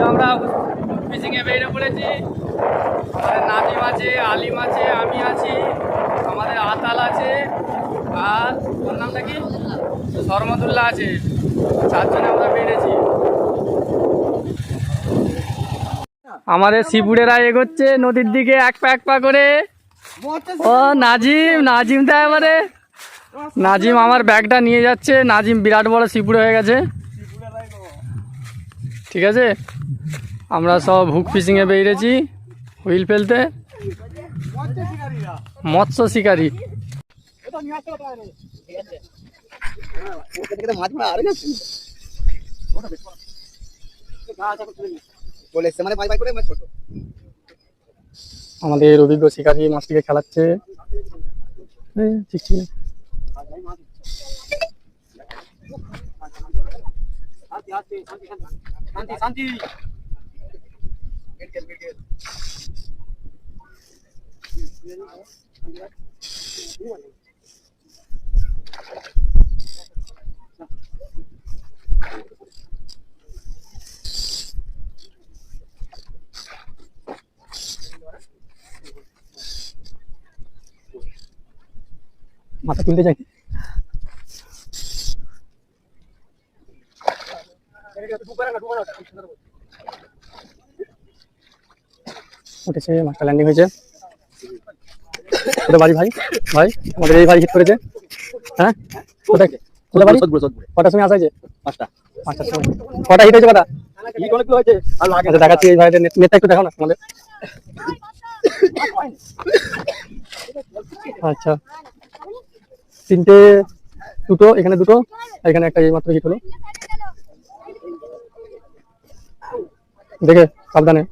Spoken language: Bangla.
আমরা ফিশিং এ বেরিয়ে পড়েছি। আমাদের নাজিম আছে, আলিম আছে, আমি আছি, আমাদের আতাল আছে, আর ওর নামটা কি, শরমতুল্লাহ আছে। চারজনে আমরা বেরিয়েছি। আমাদের শিবুড়েরা এগোচ্ছে নদীর দিকে এক পা করে। ও নাজিম তো এবারে নাজিম আমার ব্যাগটা নিয়ে যাচ্ছে। নাজিম বিরাট বড় শিবুড়ে হয়ে গেছে। ঠিক আছে, আমরা সব হুক ফিশিংয়ে বেরিয়েছি, হুইল ফেলতে। মৎস্য শিকারী। আমাদের অভিজ্ঞ শিকারী মাছটিকে খেলাচ্ছে। ঠিক ঠিক মাথা তুলতে চাই। উঠেছে, মাছটা ল্যান্ডিং হয়েছে। কোথায় বাড়ি ভাই? ভাই আমাদের এই ভাই হিট করেছে। হ্যাঁ কোথায় কোথায় বাড়ি? কটার সময় আসা হয়েছে? 5টার সময়। কটা হিট হয়েছে? কটা হিট? অনেকগুলো হয়েছে। আচ্ছা দেখাচ্ছি এই ভাইদের নেটটা একটু দেখাও না আমাদের। আচ্ছা, তিনটে, দুটো এখানে, দুটো এখানে, একটা এই মাত্র হিট হলো। দেখে সাবধানে।